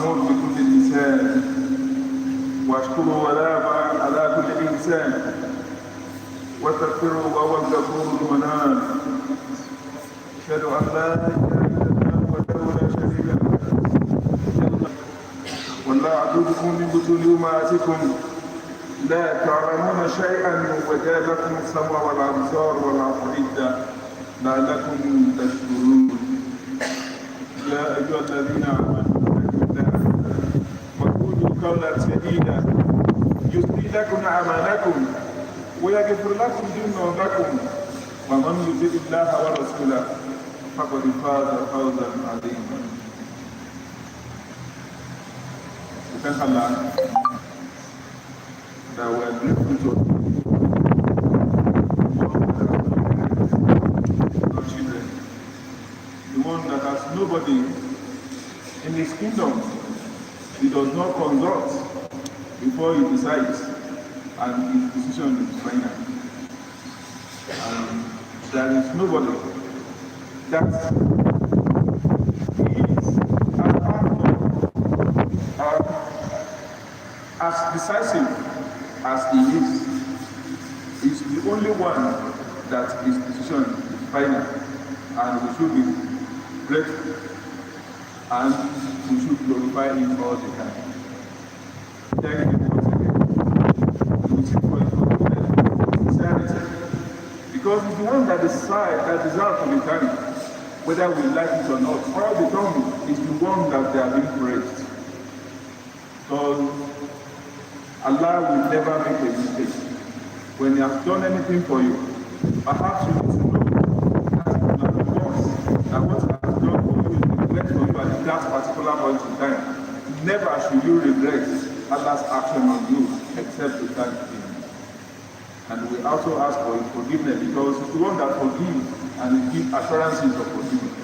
محمود بكل لسان واشكره على كل انسان واستغفره وهو الغفور المنان. اشهد ان لا اله الا الله وحده لا شريك له ولا اعبدكم من بطون امهاتكم لا تعلمون شيئا وجابكم السمع والابصار والافئده لعلكم تشكرون. يا ايها الذين امنوا اتقوا الله وقولوا قولا سديدا يصلح لكم اعمالكم ويغفر لكم ذنوبكم ومن يطع الله ورسوله فقد فاز فوزا عظيما. We thank Allah that we are grateful to our children, the one that has nobody in his kingdom. He does not consult before he decides, and his decision is final. And there is nobody that is as decisive as he is the only one that his decision is final, and we should be grateful and we should glorify him all the time. Thank you once again. We seek for his forgiveness, sincerity, because he's the one that deserves to be thanked, whether we like it or not. All the time is the one that they are being praised. So Allah will never make a mistake. When He has done anything for you, perhaps you need to know that what He has done for you is regret for you at that particular point in time. Never should you regret Allah's action on you except to thank Him. And we also ask for His forgiveness, because He's the one that forgives and He gives assurances of forgiveness.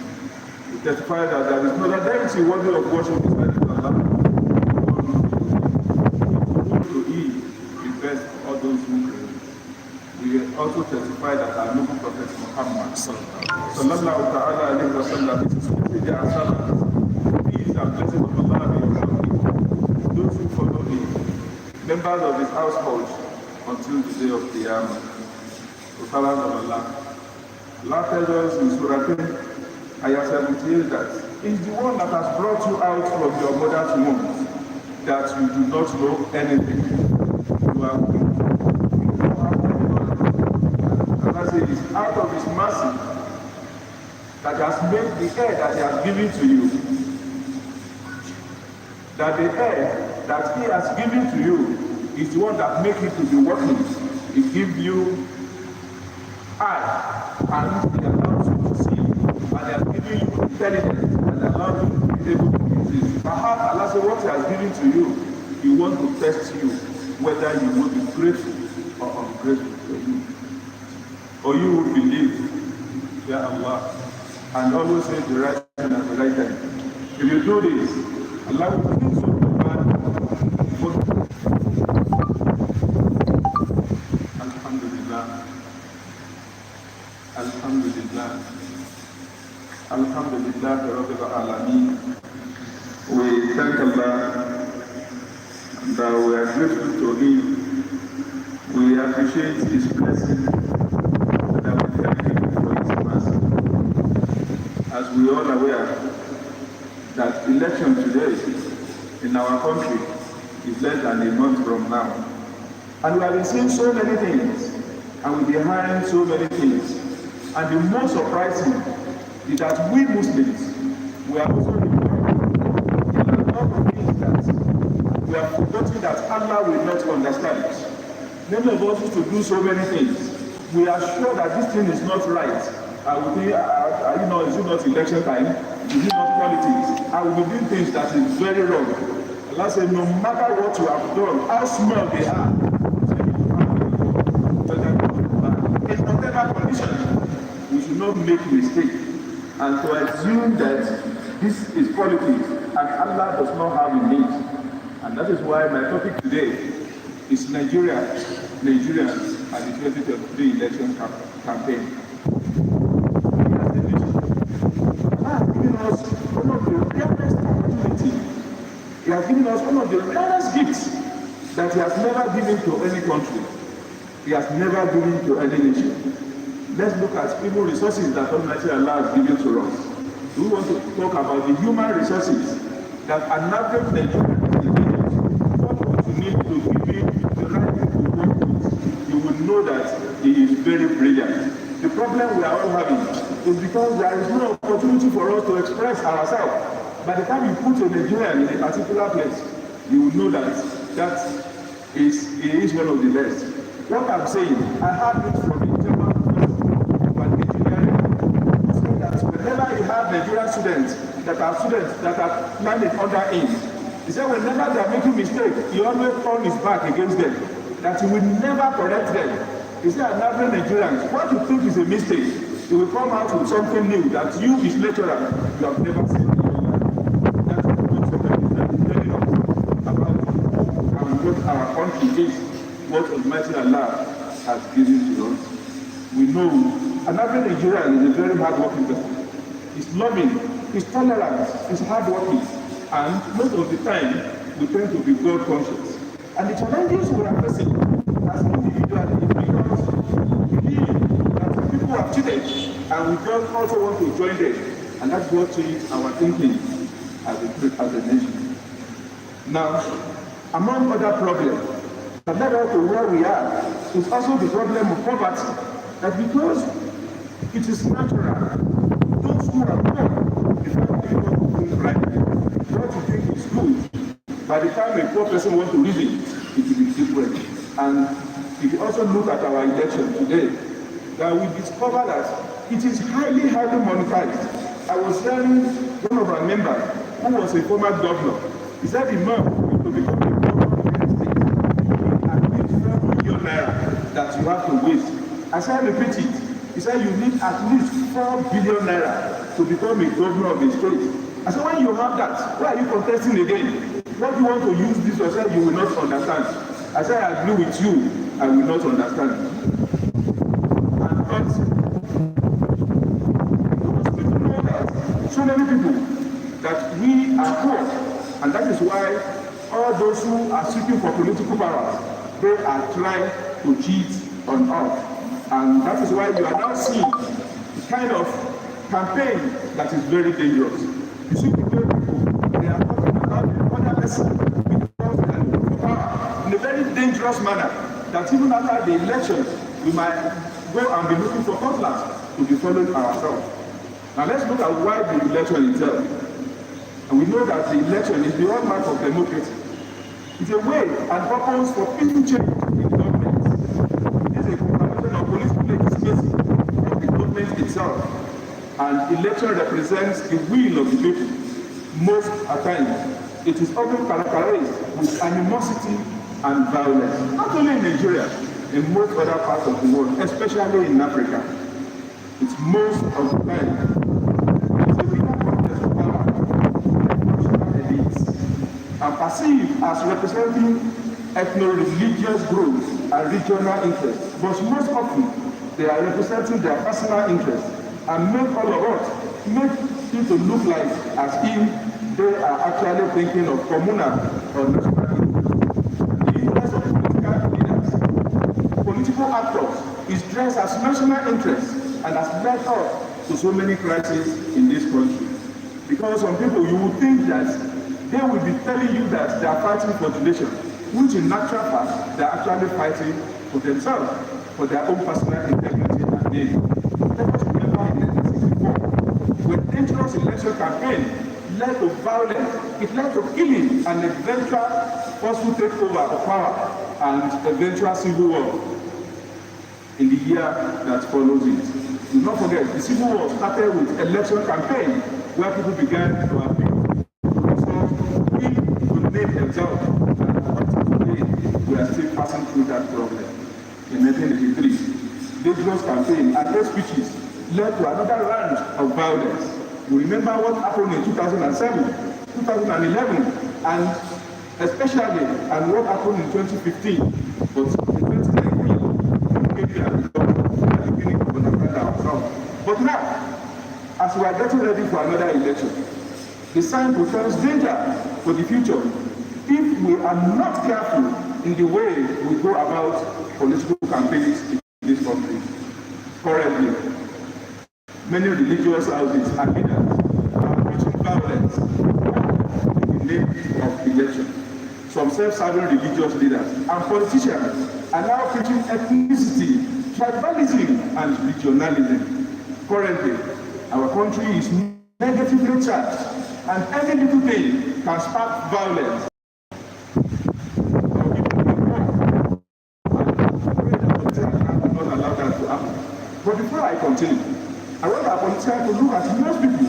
We testify that there is no deity worthy of worship besides Allah. We also testify that our noble Prophet Muhammad sallallahu ta'ala alayhi wa sallam is his message and salam. Peace and blessings of Allah be upon him, those who follow him, members of his household until the day of Qiyamah. The salam of Allah. Allah tells us in Surah 10, Ayah 78, that He is the one that has brought you out from your mother's womb, that you do not know anything. You are it is out of His mercy that He has made the air that He has given to you. That the air that He has given to you is the one that makes it to be working. He gives you eye, and He allows you to see, and He has given you intelligence, and allows you to be able to use it. Perhaps Allah says what He has given to you, He wants to test you whether you will be grateful or ungrateful to Him. Or you will believe, Ya Allah, and always say the right thing at the right time. If you do this, Allah will do so bad. Alhamdulillah. Alhamdulillah. Alhamdulillah, Rabbil Alameen. We thank Allah that we are grateful to Him. We appreciate His blessing. As we all aware that election today in our country is less than a month from now. And we have been seeing so many things, and we're behind so many things. And the most surprising is that we Muslims, we are also behind in a lot of things that we are forgetting that Allah will not understand it. Many of us used to do so many things. We are sure that this thing is not right. I will think, is it not election time? Is it not politics? I will be doing things that is very wrong. Allah said, no matter what you have done, how small they are, in whatever condition, we should not make mistake. And to assume that this is politics and Allah does not have a need. And that is why my topic today is Nigerians and the 2023 election campaign. Given us one of the greatest opportunity has given us one of the rarest gifts that he has never given to any country. He has never given to any nation. Let's look at even resources that Almighty Allah has given to us. We want to talk about the human resources that an average Nigerian is needed. What you need to give him the right thing to work with, you will know that he is very brilliant. The problem we are all having is because there is no opportunity for us to express ourselves. By the time you put a Nigerian in a particular place, you will know that he is one of the best. What I'm saying, I heard it from a German engineering who said that whenever he had Nigerian students that are planning under him, he said whenever they are making mistakes, he always turn his back against them, that he will never correct them. He said, another Nigerians, what you think is a mistake, he will come out with something new that you, his lecturer, you have never seen. That is what somebody is telling us about what our country is, what Almighty Allah has given to us. We know another Nigerian is a very hard-working person. He's loving, he's tolerant, he's hard-working, and most of the time we tend to be God conscious. And the challenges we are facing as individuals, because we believe that people have cheated, and we just also want to join them, and that's what changes our thinking as a nation. Now, among other problems that led us to where we are is also the problem of poverty. That because it is natural, those who are poor, if you don't think right, what you think is good, by the time a poor person wants to reason, it will be different. And if you also look at our election today, that we discover that it is highly monetized. I was hearing one of our members, who was a former governor, he said the man to become a governor of the United States, at least 4 million naira that you have to waste. I said, repeat it. He said, you need at least 4 billion naira to become a governor of the state. I said, when you have that, why are you contesting again? What do you want to use this yourself? You will not understand. I said, I agree with you. I will not understand. And also, people know that so many people that we are poor, and that is why all those who are seeking for political power, they are trying to cheat on us. And that is why you are now seeing the kind of campaign that is very dangerous. You see people, they are talking about the other person because they are looking for power in a very dangerous manner, that even after the election, we might go and be looking for cutlass to be following ourselves. Now let's look at why the election itself. And we know that the election is the hallmark of democracy. It's a way and purpose for peaceful change in government. It's a combination of political legitimacy of the government itself. And election represents the will of the people. Most at times, it is often characterized with animosity and violence. Not only in Nigeria, in most other parts of the world, especially in Africa. It's most of the time. And perceived as representing ethno-religious groups and regional interests, but most often they are representing their personal interests and make all of us it to look like as if they are actually thinking of communal or national interests. The interest of political leaders, political actors, is dressed as national interests and has led us to so many crises in this country. Because some people, you would think that they will be telling you that they are fighting for the nation, which in actual fact, they are actually fighting for themselves, for their own personal integrity and gain. Let us remember in 1964, when dangerous election campaign led to violence, it led to killing and eventual forceful takeover of power and eventual civil war in the year that follows it. Do not forget, the civil war started with election campaign where people began to appeal. Themselves, and today we are still passing through that problem. In 1983, dangerous campaign and those speeches led to another round of violence. We remember what happened in 2007, 2011, and especially what happened in 2015. But in 2019, maybe at the beginning of understand ourselves. But now, as we are getting ready for another election, the sign portends danger for the future. we are not careful in the way we go about political campaigns in this country. Currently, many religious houses and leaders are preaching violence in the name of election. Some self-serving religious leaders and politicians are now preaching ethnicity, tribalism, and regionalism. Currently, our country is negatively charged, and any little thing can spark violence. But before I continue, I want our politicians to look at most people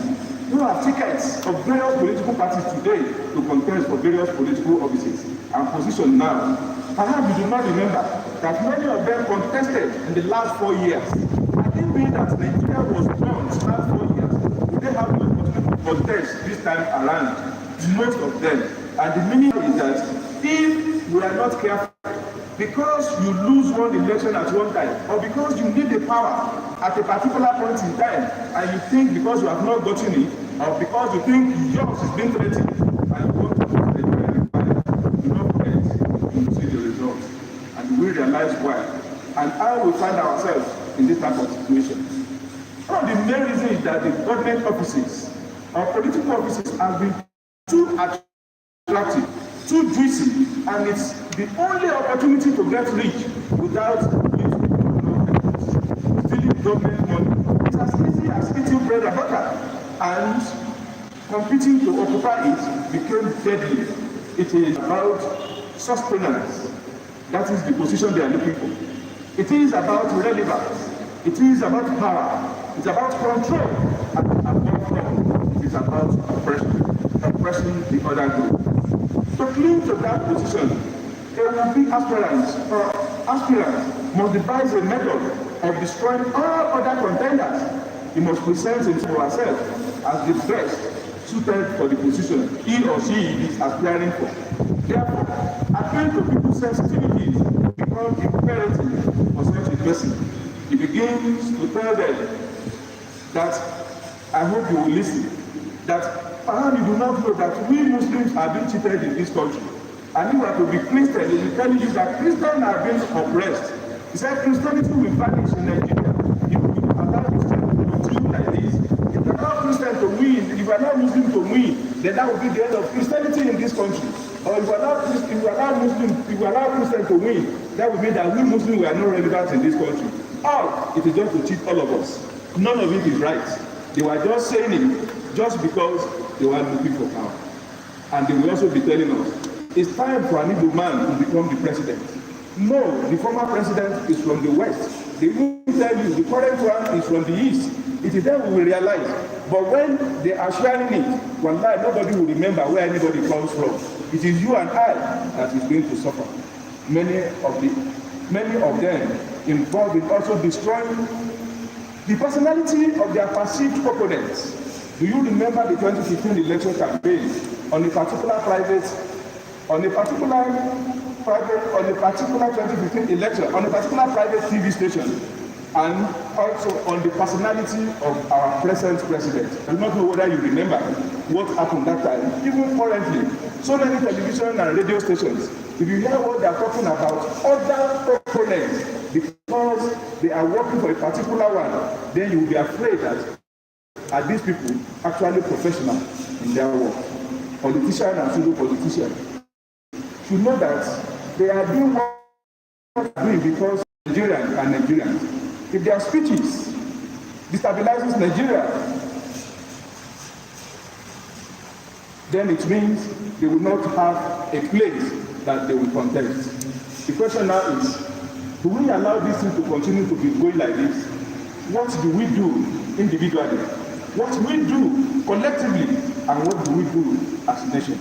who have tickets of various political parties today to contest for various political offices and positions now. Perhaps you do not remember that many of them contested in the last 4 years. I think being that Nigeria was born the last 4 years, they have the opportunity to contest this time around, most of them. And the meaning is that if we are not careful, because you lose one election at one time, or because you need the power at a particular point in time, and you think because you have not gotten it, or because you think yours is being threatened, and you want to do the you not get, you see the results, and we realize why, and how we find ourselves in this type of situation. One of the main reasons is that the government offices or political offices have been too attractive, too juicy, and it's the only opportunity to get rich without stealing government money. It's as easy as eating bread and butter, and competing to occupy it became deadly. It is about sustenance. That is the position they are looking for. It is about relevance. It is about power. It's about control. And above all, it's about oppressing the other group. To cling to that position, there will be aspirants must devise a method of destroying all other contenders. He must present himself as the best suited for the position he or she is aspiring for. Therefore, appeal to people's sensitivities become imperative for such a person. He begins to tell them that, I hope you will listen, that perhaps you do not know that we Muslims are being cheated in this country. And if you are to be Christian, they will tell you that Christians are being oppressed. He said Christianity will vanish in Nigeria. If you allow Christians to continue like this, if you allow Christians to win, if you allow Muslims to win, then that will be the end of Christianity in this country. Or if you allow Christians to win, that will mean that we Muslims were not relevant in this country. All it is just to cheat all of us. None of it is right. They were just saying it just because they were looking for power. And they will also be telling us, it's time for an Igbo man to become the president. No, the former president is from the west. They will tell you the current one is from the east. It is then we will realize. But when they are sharing it, one night nobody will remember where anybody comes from. It is you and I that is going to suffer. Many of them involved in also destroying the personality of their perceived opponents. Do you remember the 2015 election campaign on a particular 2015 election, on a particular private TV station, and also on the personality of our present president? I do not know whether you remember what happened that time. Even currently, so many television and radio stations, if you hear what they are talking about other opponents because they are working for a particular one, then you will be afraid that are these people actually professional in their work? Politicians and pseudo-politicians should know that they are doing what they are doing because Nigerians are Nigerians. If their speeches destabilizes Nigeria, then it means they will not have a place that they will contest. The question now is, do we allow this thing to continue to be going like this? What do we do individually? What do we do collectively? And what do we do as a nation?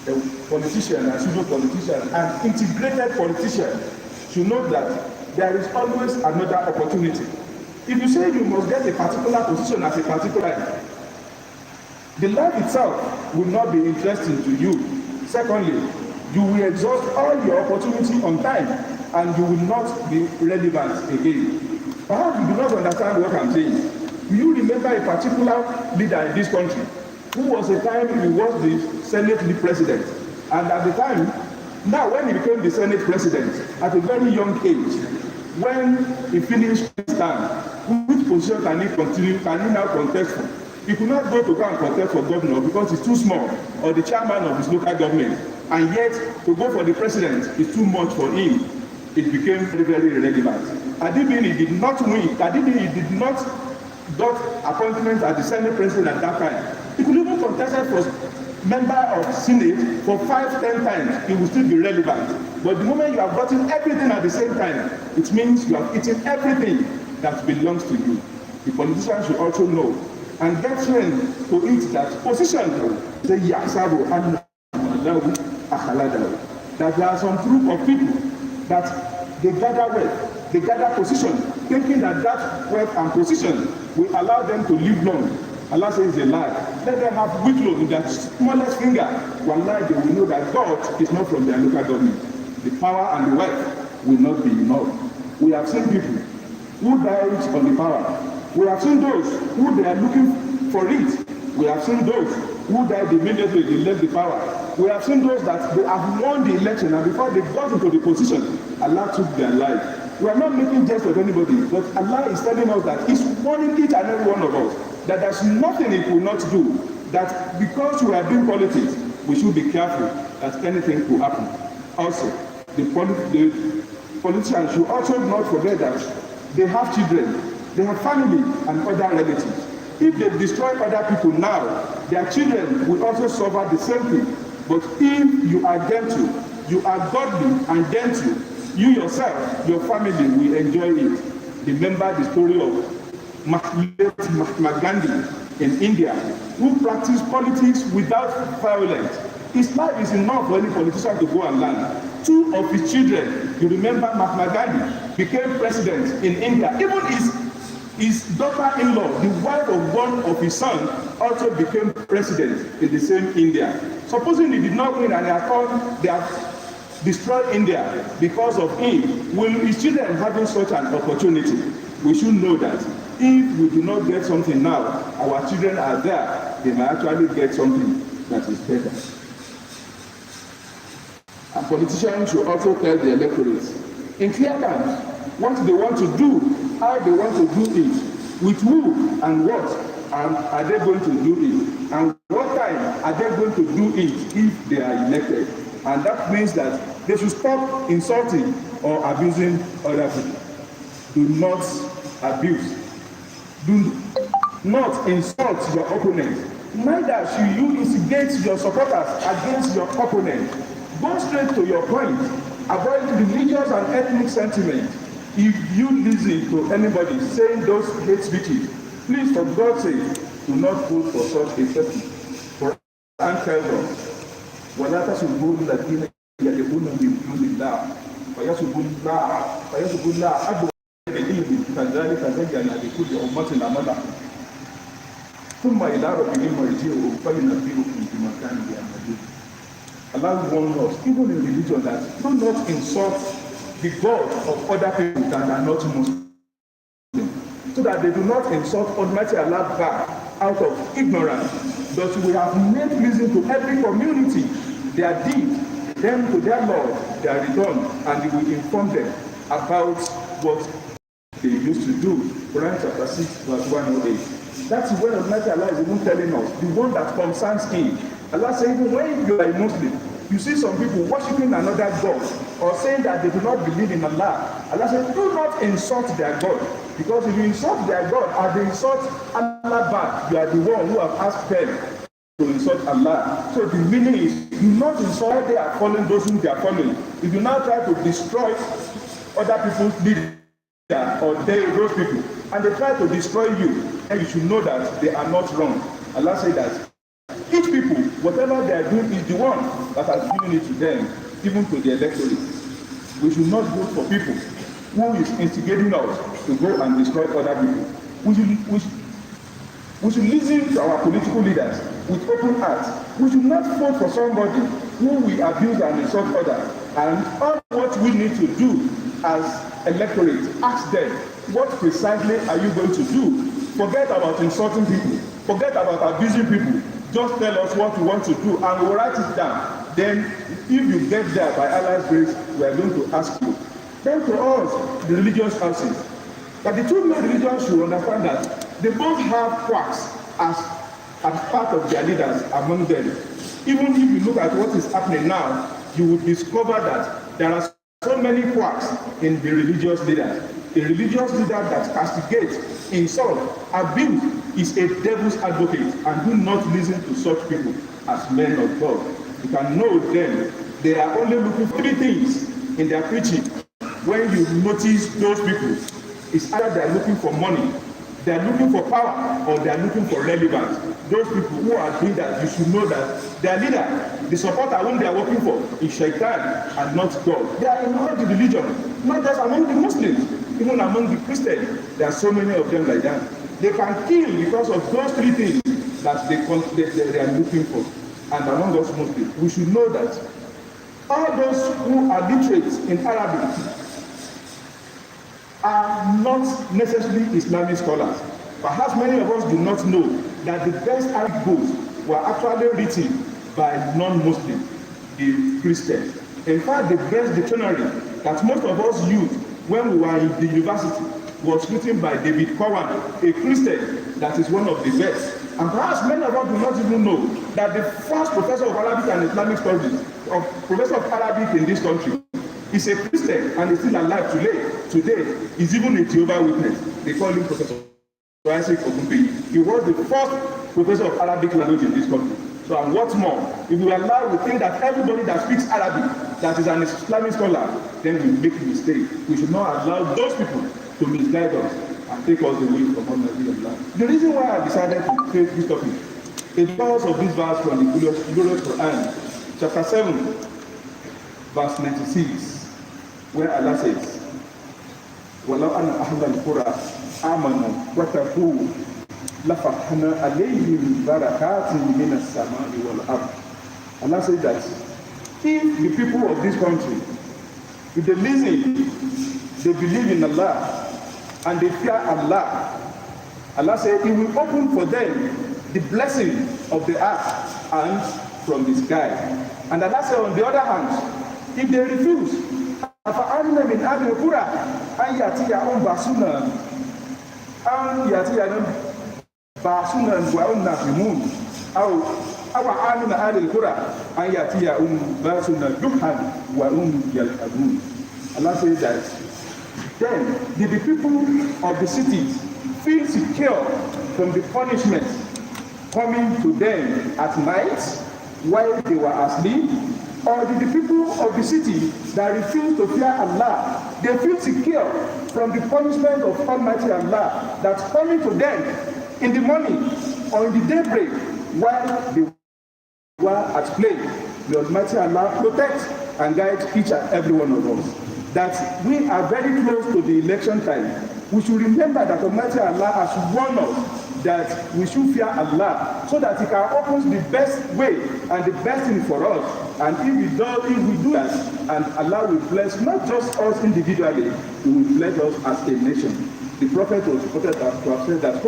The politicians and pseudo-politicians and integrated politicians should know that there is always another opportunity. If you say you must get a particular position at a particular time, the life itself will not be interesting to you. Secondly, you will exhaust all your opportunity on time and you will not be relevant again. Perhaps you do not understand what I'm saying. Do you remember a particular leader in this country who was a time he was the Senate president? And at the time, now when he became the Senate president, at a very young age, when he finished his term, which position can he continue, can he now contest for? He could not go and contest for governor because he's too small, or the chairman of his local government. And yet, to go for the president is too much for him. It became very, very irrelevant. Adibini did not win. Adibini did not got appointment as the Senate president at that time. He could even contest for member of Senate for 5-10 times. It will still be relevant. But the moment you have gotten everything at the same time, it means you have eaten everything that belongs to you. The politicians should also know and get trained to it that position that there are some group of people that they gather wealth, they gather position, thinking that that wealth and position will allow them to live long. Allah says a lie. Let them have weak load in their smallest finger. Wallahi, they will know that God is not from their local government. The power and the wealth will not be enough. We have seen people who died on the power. We have seen those who they are looking for it. We have seen those who died immediately they left the power. We have seen those that they have won the election and before they got into the position, Allah took their life. We are not making jest of anybody, but Allah is telling us that He's warning each and every one of us that there's nothing He will not do. That because we are doing politics, we should be careful that anything could happen. Also, the politicians should also not forget that they have children, they have family and other relatives. If they destroy other people now, their children will also suffer the same thing. But if you are gentle, you are godly and gentle, you yourself, your family will enjoy it. Remember the story of Mahatma Gandhi in India, who practiced politics without violence. His life is enough for any politician to go and learn. 2 of his children, you remember Mahatma Gandhi, became president in India. Even his daughter-in-law, the wife of one of his sons, also became president in the same India. Supposing he did not win and they have destroyed India because of him, will his children having such an opportunity? We should know that if we do not get something now, our children are there, they may actually get something that is better. And politicians should also tell the electorate in clear terms what they want to do, how they want to do it, with who and what are they going to do it, and what time are they going to do it if they are elected. And that means that they should stop insulting or abusing other people. Do not abuse. Do not insult your opponent. Neither should you instigate your supporters against your opponent. Go straight to your point. Avoid religious and ethnic sentiment. If you listen to anybody saying those hate speeches, please, for God's sake, do not vote for such a person. For and tell them, وَلَا تَسُبُّوا الَّذِينَ يَدْعُونَ مِن دُونِ اللَّهِ فَيَسُبُّوا اللَّهَ عَدْوًا بِغَيْرِ كَذَلِكَ زَيَّنَ لِكُلِّ أُمَّةٍ عَمَلَهُمْ ثُمَّ إِلَىٰ رَبِّهِمْ مَرْجِعُهُمْ فَيُنَبِّئُهُم بِمَا كَانُوا يَعْمَلُونَ. Allah warns us, even in religion, that do not insult the God of other people that are not Muslim, so that they do not insult Almighty Allah back out of ignorance. But we have made reason to every community their deed, them to their Lord, their return, and we will inform them about what they used to do. Quran chapter 6, verse 108. That's when Almighty Allah is even telling us, the one that concerns Him. Allah says, even when you are a Muslim, you see some people worshiping another God or saying that they do not believe in Allah. Allah says, do not insult their God. Because if you insult their God and they insult Allah back, you are the one who have asked them to insult Allah. So the meaning is, do not insult they are following those whom they are following. If you now try to destroy other people's leaders or those people, and they try to destroy you, then you should know that they are not wrong. Allah said that each people, whatever they are doing, is the one that has given it to them, even to the electorate. We should not vote for people who is instigating us to go and destroy other people. We should listen to our political leaders with open hearts. We should not vote for somebody who will abuse and insult others. And all what we need to do as electorate, ask them, what precisely are you going to do? Forget about insulting people. Forget about abusing people. Just tell us what you want to do and we'll write it down. then if you get there by Allah's grace, we are going to ask you. Then to us, the religious houses, but the two main religions should understand that they both have quacks as part of their leaders among them. Even if you look at what is happening now, you will discover that there are so many quacks in the religious leaders. A religious leader that castigates, insults, abuse is a devil's advocate, and do not listen to such people as men of God. You can know them. They are only looking for three things in their preaching. When you notice those people, it's either they are looking for money, they are looking for power, or they are looking for relevance. Those people who are doing that, you should know that their leader, the supporter whom they are working for, is Shaitan and not God. They are in all the religion, not just among the Muslims, even among the Christians. There are so many of them like that. They can kill because of those three things that they are looking for. And among us Muslims, we should know that all those who are literate in Arabic are not necessarily Islamic scholars. Perhaps many of us do not know that the best Arabic books were actually written by non-Muslims, the Christians. In fact, the best dictionary that most of us used when we were in the university was written by David Cowan, a Christian that is one of the best. And perhaps many of us do not even know that the first professor of Arabic and Islamic studies, professor of Arabic in this country, is a Christian and is still alive today. He's even a Jehovah's Witness. They call him Professor Isaac Ogunpeyi. He was the first professor of Arabic language in this country. So, and what's more, if we allow, we think that everybody that speaks Arabic, that is an Islamic scholar, then we make a mistake. We should not allow those people to misguide us and take us away from Almighty Allah. The reason why I decided to create this topic is because of this verse from the glorious Quran, chapter 7, verse 96, where Allah says, وَلَوْ أَنَّ أَهْلَ الْقُرَىٰ آمَنُوا وَاتَّقُوا لَفَتَحْنَا عَلَيْهِمْ بَرَكَاتٍ مِنَ السَّمَاءِ وَالْأَرْضِ. Allah says that if the people of this country, if they listen, they believe in Allah, and they fear Allah, Allah says He will open for them the blessing of the earth and from the sky. And Allah says on the other hand, if they refuse, أَفَأَمِنَ مِنْ أَهْلِ الْقُرَىٰ أَنْ يَأْتِيَهُمْ بَأْسُنَا وَهُمْ نَائِمُونَ أَوْ أَمِنَ أَهْلِ الْقُرَىٰ أَنْ يَأْتِيَهُمْ بَأْسُنَا ضُحًى وَهُمْ يَلْعَبُونَ. Allah says that then the people of the cities feel secure from the punishment coming to them at night while they were asleep, or the people of the city that refuse to fear Allah, they feel secure from the punishment of Almighty Allah that's coming to them in the morning or in the daybreak while they were at play. The Almighty Allah protect and guide each and every one of us. That we are very close to the election time. We should remember that Almighty Allah has warned us that we should fear Allah so that He can open the best way and the best thing for us. And if we do that, and Allah will bless not just us individually, He will bless us as a nation. The Prophet was reported to have said that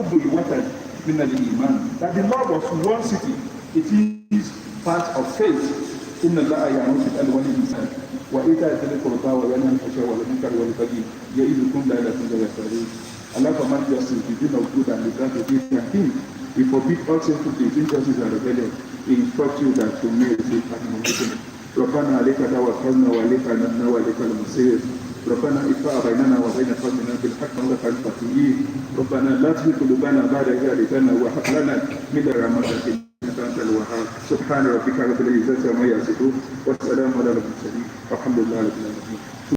that the love of one city, it is part of faith. إن الله يعمل بالألوان الإنسان وإيتاء ذي القربى وينهى عن الفحشاء والمنكر والبغي يعظكم لعلكم تذكرون. Allah commands us to be doing of good and the grant of it and Him. He forbids all sinful things, injustice and rebellion. He instructs you that you may receive and ربنا عليك توكلنا وعليك أنبنا وعليك المصير. ربنا ادفع بيننا وبين قومنا بالحق وانت الفتيين. ربنا لا تزغ قلوبنا بعد إذ هديتنا وهب لنا من لدنك أنت الوهاب. سبحان ربك رب العزة عما يصفون والسلام على المرسلين والحمد لله رب العالمين.